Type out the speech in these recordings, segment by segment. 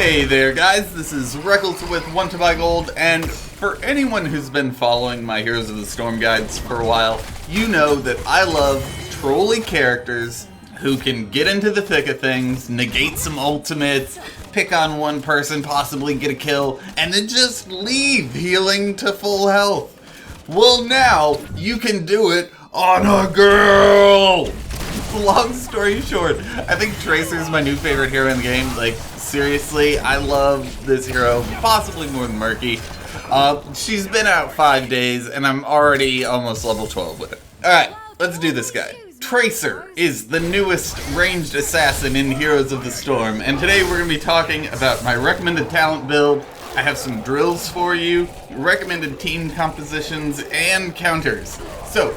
Hey there guys, this is Reckles with WTBGold, and for anyone who's been following my Heroes of the Storm guides for a while, you know that I love trolly characters who can get into the thick of things, negate some ultimates, pick on one person, possibly get a kill, and then just leave healing to full health. Well, now you can do it on a girl! Long story short, I think Tracer's my new favorite hero in the game. Like, seriously, I love this hero, possibly more than Murky. She's been out 5 days, and I'm already almost level 12 with it. Alright, let's do this guy. Tracer is the newest ranged assassin in Heroes of the Storm, and today we're going to be talking about my recommended talent build. I have some drills for you, recommended team compositions, and counters. So,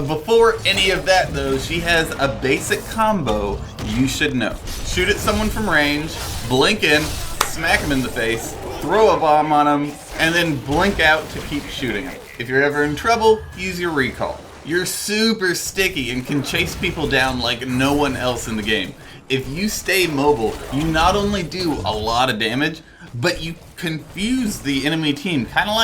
before any of that though, she has a basic combo you should know. Shoot at someone from range, blink in, smack them in the face, throw a bomb on them, and then blink out to keep shooting them. If you're ever in trouble, use your recall. You're super sticky and can chase people down like no one else in the game. If you stay mobile, you not only do a lot of damage, but you confuse the enemy team, kind of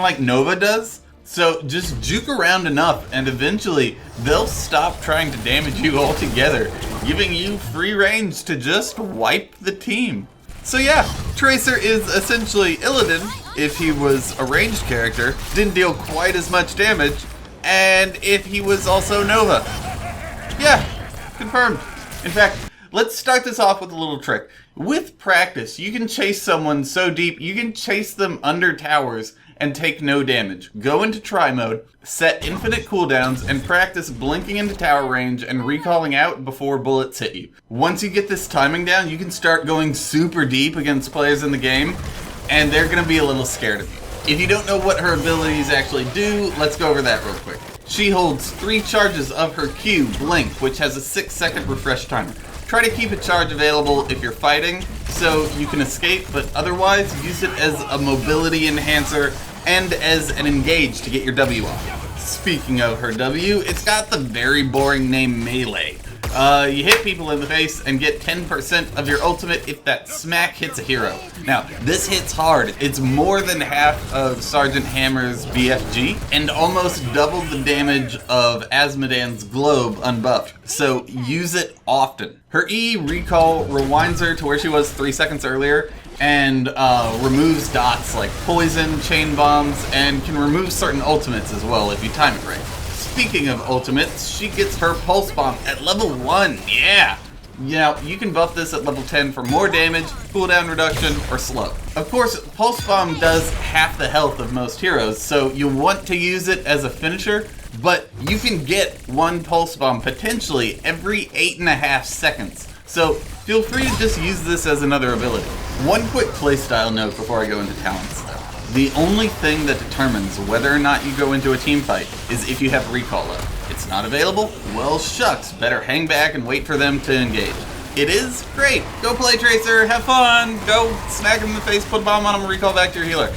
like Nova does. So just juke around enough, and eventually they'll stop trying to damage you altogether, giving you free range to just wipe the team. So yeah, Tracer is essentially Illidan if he was a ranged character, didn't deal quite as much damage, and if he was also Nova. Yeah, confirmed. In fact, let's start this off with a little trick. With practice, you can chase someone so deep, you can chase them under towers and take no damage. Go into try mode, set infinite cooldowns, and practice blinking into tower range and recalling out before bullets hit you. Once you get this timing down, you can start going super deep against players in the game, and they're gonna be a little scared of you. If you don't know what her abilities actually do, let's go over that real quick. She holds 3 charges of her Q, Blink, which has a 6-second refresh timer. Try to keep a charge available if you're fighting, so you can escape, but otherwise use it as a mobility enhancer and as an engage to get your W off. Speaking of her W, it's got the very boring name Melee. You hit people in the face and get 10% of your ultimate if that smack hits a hero. Now, this hits hard. It's more than half of Sergeant Hammer's BFG and almost double the damage of Asmodan's Globe unbuffed, so use it often. Her E, Recall, rewinds her to where she was 3 seconds earlier and removes dots like Poison, Chain Bombs, and can remove certain ultimates as well if you time it right. Speaking of ultimates, she gets her Pulse Bomb at level 1, yeah! Now, you can buff this at level 10 for more damage, cooldown reduction, or slow. Of course, Pulse Bomb does half the health of most heroes, so you want to use it as a finisher, but you can get 1 Pulse Bomb potentially every 8.5 seconds. So feel free to just use this as another ability. One quick playstyle note before I go into talents though. The only thing that determines whether or not you go into a team fight is if you have recall up. It's not available? Well shucks, better hang back and wait for them to engage. It is? Great! Go play Tracer, have fun, go smack him in the face, put a bomb on him, recall back to your healer.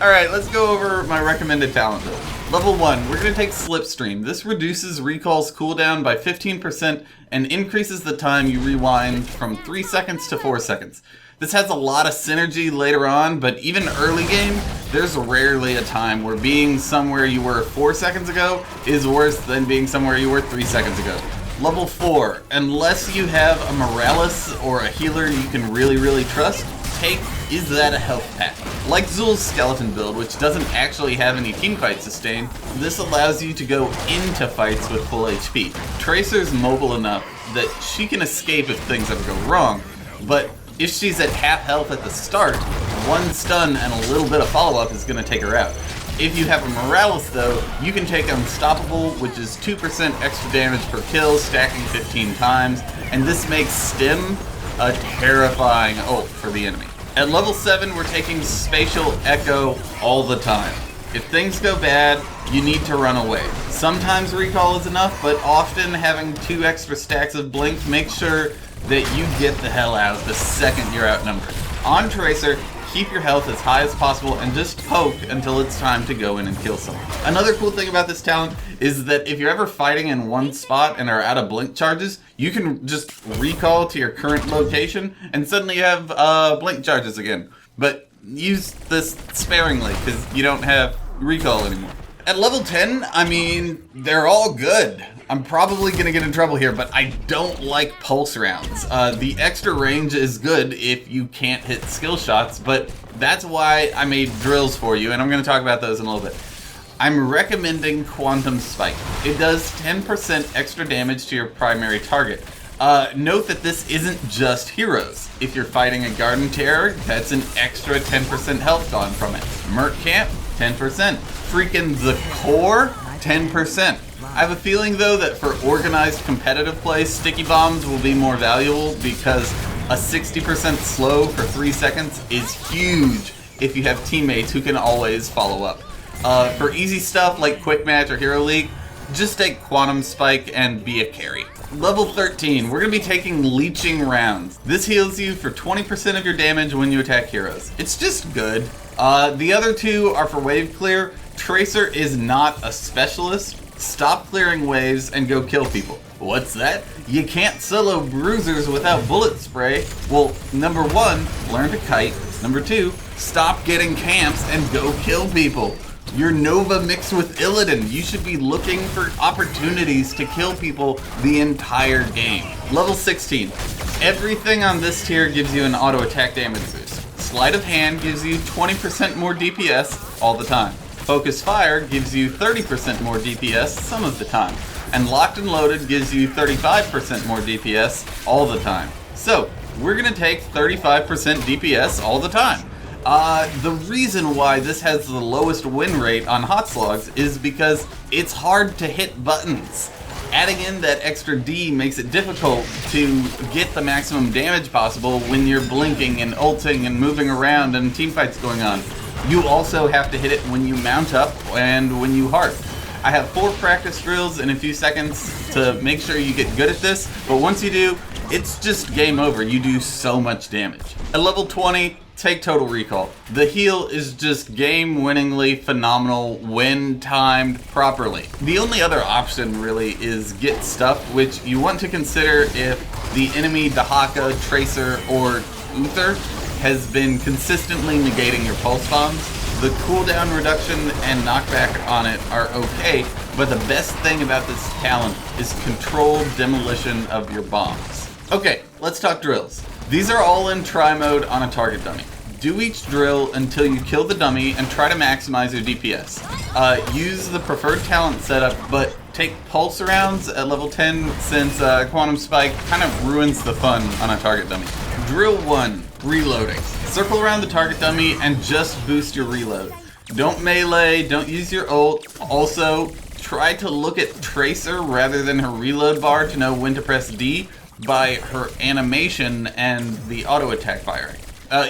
Alright, let's go over my recommended talent build. Level 1, we're going to take Slipstream. This reduces recall's cooldown by 15% and increases the time you rewind from 3 seconds to 4 seconds. This has a lot of synergy later on, but even early game, there's rarely a time where being somewhere you were 4 seconds ago is worse than being somewhere you were 3 seconds ago. Level 4, unless you have a Morales or a healer you can really trust, take Is That a Health Pack. Like Zul's skeleton build, which doesn't actually have any teamfight sustain, this allows you to go into fights with full HP. Tracer's mobile enough that she can escape if things ever go wrong, but if she's at half health at the start, 1 stun and a little bit of follow-up is going to take her out. If you have a Morales though, you can take Unstoppable, which is 2% extra damage per kill, stacking 15 times, and this makes Stim a terrifying ult for the enemy. At level 7, we're taking Spatial Echo all the time. If things go bad, you need to run away. Sometimes recall is enough, but often having 2 extra stacks of blink makes sure that you get the hell out the second you're outnumbered. On Tracer, keep your health as high as possible and just poke until it's time to go in and kill someone. Another cool thing about this talent is that if you're ever fighting in one spot and are out of blink charges, you can just recall to your current location and suddenly you have blink charges again. But use this sparingly because you don't have recall anymore. At level 10, I mean, they're all good. I'm probably going to get in trouble here, but I don't like pulse rounds. The extra range is good if you can't hit skill shots, but that's why I made drills for you, and I'm going to talk about those in a little bit. I'm recommending Quantum Spike. It does 10% extra damage to your primary target. Note that this isn't just heroes. If you're fighting a Garden Terror, that's an extra 10% health gone from it. Merc Camp, 10%. Freaking the Core, 10%. I have a feeling though that for organized competitive play, sticky bombs will be more valuable because a 60% slow for 3 seconds is huge if you have teammates who can always follow up. For easy stuff like Quick Match or Hero League, just take Quantum Spike and be a carry. Level 13, we're going to be taking Leeching Rounds. This heals you for 20% of your damage when you attack heroes. It's just good. The other two are for wave clear. Tracer is not a specialist. Stop clearing waves and go kill people. What's that? You can't solo bruisers without bullet spray. Well, number 1, learn to kite. Number 2, stop getting camps and go kill people. You're Nova mixed with Illidan. You should be looking for opportunities to kill people the entire game. Level 16. Everything on this tier gives you an auto attack damage boost. Sleight of Hand gives you 20% more DPS all the time. Focus Fire gives you 30% more DPS some of the time. And Locked and Loaded gives you 35% more DPS all the time. So, we're going to take 35% DPS all the time. The reason why this has the lowest win rate on Hot Slogs is because it's hard to hit buttons. Adding in that extra D makes it difficult to get the maximum damage possible when you're blinking and ulting and moving around and teamfights going on. You also have to hit it when you mount up and when you heart. I have 4 practice drills in a few seconds to make sure you get good at this, but once you do, it's just game over. You do so much damage. At level 20, take Total Recall. The heal is just game-winningly phenomenal when timed properly. The only other option really is Get Stuff, which you want to consider if the enemy Dahaka, Tracer, or Uther has been consistently negating your pulse bombs. The cooldown reduction and knockback on it are okay, but the best thing about this talent is controlled demolition of your bombs. Okay, let's talk drills. These are all in try mode on a target dummy. Do each drill until you kill the dummy and try to maximize your DPS. Use the preferred talent setup, but take pulse rounds at level 10 since Quantum Spike kind of ruins the fun on a target dummy. Drill 1, reloading. Circle around the target dummy and just boost your reload. Don't melee, don't use your ult. Also, try to look at Tracer rather than her reload bar to know when to press D by her animation and the auto attack firing.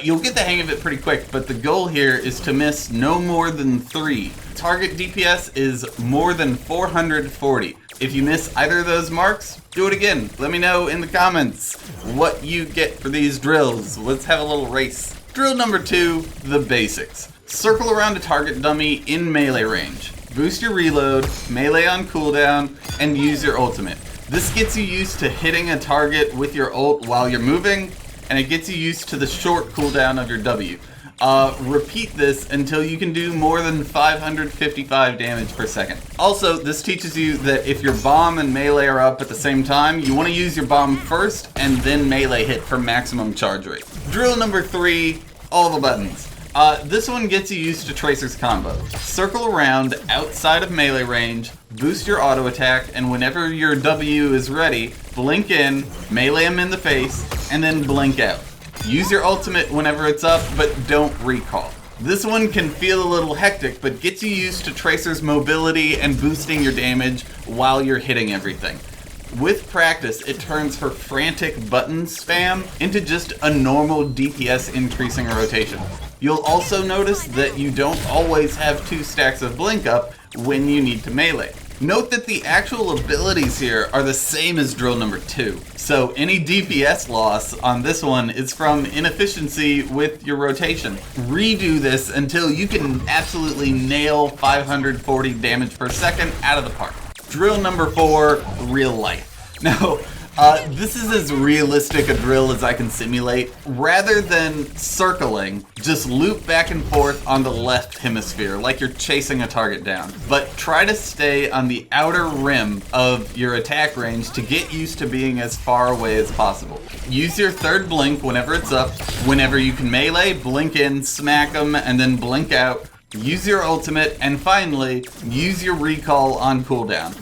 You'll get the hang of it pretty quick, but the goal here is to miss no more than 3. Target DPS is more than 440. If you miss either of those marks, do it again. Let me know in the comments what you get for these drills. Let's have a little race. Drill number 2, the basics. Circle around a target dummy in melee range. Boost your reload, melee on cooldown, and use your ultimate. This gets you used to hitting a target with your ult while you're moving, and it gets you used to the short cooldown of your W. Repeat this until you can do more than 555 damage per second. Also, this teaches you that if your bomb and melee are up at the same time, you want to use your bomb first and then melee hit for maximum charge rate. Drill number 3, all the buttons. This one gets you used to Tracer's combo. Circle around outside of melee range, boost your auto attack, and whenever your W is ready, blink in, melee him in the face, and then blink out. Use your ultimate whenever it's up, but don't recall. This one can feel a little hectic, but gets you used to Tracer's mobility and boosting your damage while you're hitting everything. With practice, it turns her frantic button spam into just a normal DPS increasing rotation. You'll also notice that you don't always have 2 stacks of blink up when you need to melee. Note that the actual abilities here are the same as drill number 2. So any DPS loss on this one is from inefficiency with your rotation. Redo this until you can absolutely nail 540 damage per second out of the park. Drill number 4, real life. Now, this is as realistic a drill as I can simulate. Rather than circling, just loop back and forth on the left hemisphere like you're chasing a target down. But try to stay on the outer rim of your attack range to get used to being as far away as possible. Use your third blink whenever it's up. Whenever you can melee, blink in, smack them, and then blink out. Use your ultimate, and finally, use your recall on cooldown.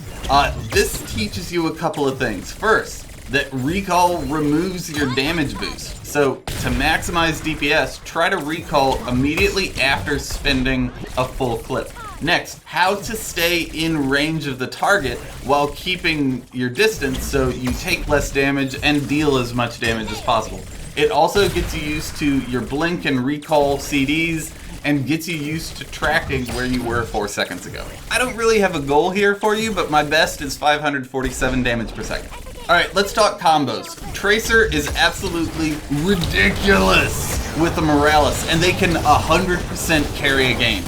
This teaches you a couple of things. First, that recall removes your damage boost. So to maximize DPS, try to recall immediately after spending a full clip. Next, how to stay in range of the target while keeping your distance so you take less damage and deal as much damage as possible. It also gets you used to your blink and recall CDs and gets you used to tracking where you were 4 seconds ago. I don't really have a goal here for you, but my best is 547 damage per second. Alright, let's talk combos. Tracer is absolutely ridiculous with the Morales, and they can 100% carry a game.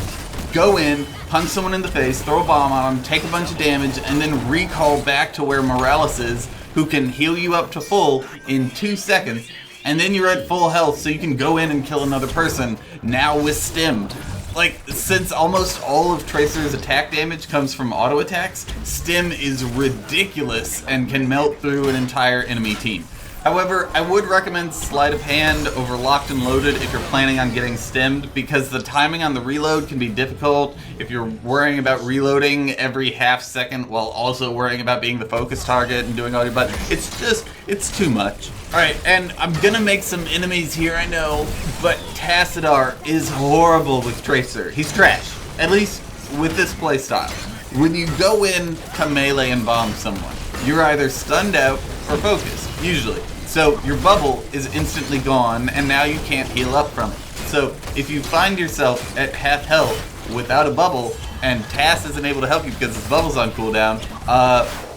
Go in, punch someone in the face, throw a bomb on them, take a bunch of damage, and then recall back to where Morales is, who can heal you up to full in 2 seconds, and then you're at full health so you can go in and kill another person, now with Stim. Like, since almost all of Tracer's attack damage comes from auto attacks, Stim is ridiculous and can melt through an entire enemy team. However, I would recommend Sleight of Hand over Locked and Loaded if you're planning on getting stimmed, because the timing on the reload can be difficult if you're worrying about reloading every half second while also worrying about being the focus target and doing all your butt. It's too much. Alright, and I'm gonna make some enemies here, I know, but Tassadar is horrible with Tracer. He's trash, at least with this playstyle. When you go in to melee and bomb someone, you're either stunned out or focused, usually. So your bubble is instantly gone, and now you can't heal up from it. So if you find yourself at half health without a bubble, and Tass isn't able to help you because his bubble's on cooldown,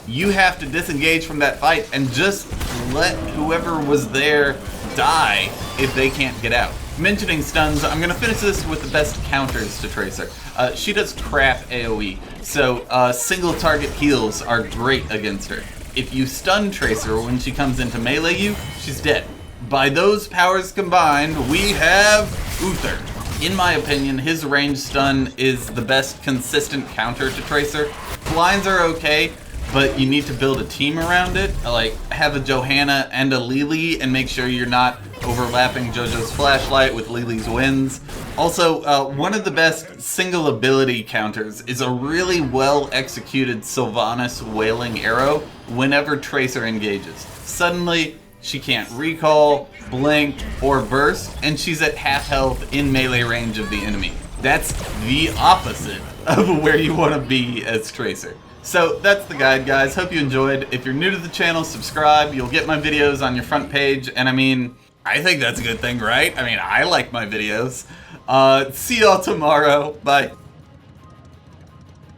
you have to disengage from that fight and just let whoever was there die if they can't get out. Mentioning stuns, I'm going to finish this with the best counters to Tracer. She does crap AoE, so single target heals are great against her. If you stun Tracer when she comes in to melee you, she's dead. By those powers combined, we have Uther. In my opinion, his range stun is the best consistent counter to Tracer. Blinds are okay, but you need to build a team around it. Like, have a Johanna and a Lily and make sure you're not overlapping JoJo's flashlight with Lily's wins. Also, one of the best single ability counters is a really well executed Sylvanas Wailing Arrow whenever Tracer engages. Suddenly, she can't recall, blink, or burst, and she's at half health in melee range of the enemy. That's the opposite of where you want to be as Tracer. So that's the guide, guys. Hope you enjoyed. If you're new to the channel, subscribe. You'll get my videos on your front page, and I mean, I think that's a good thing, right? I mean, I like my videos. See y'all tomorrow. Bye.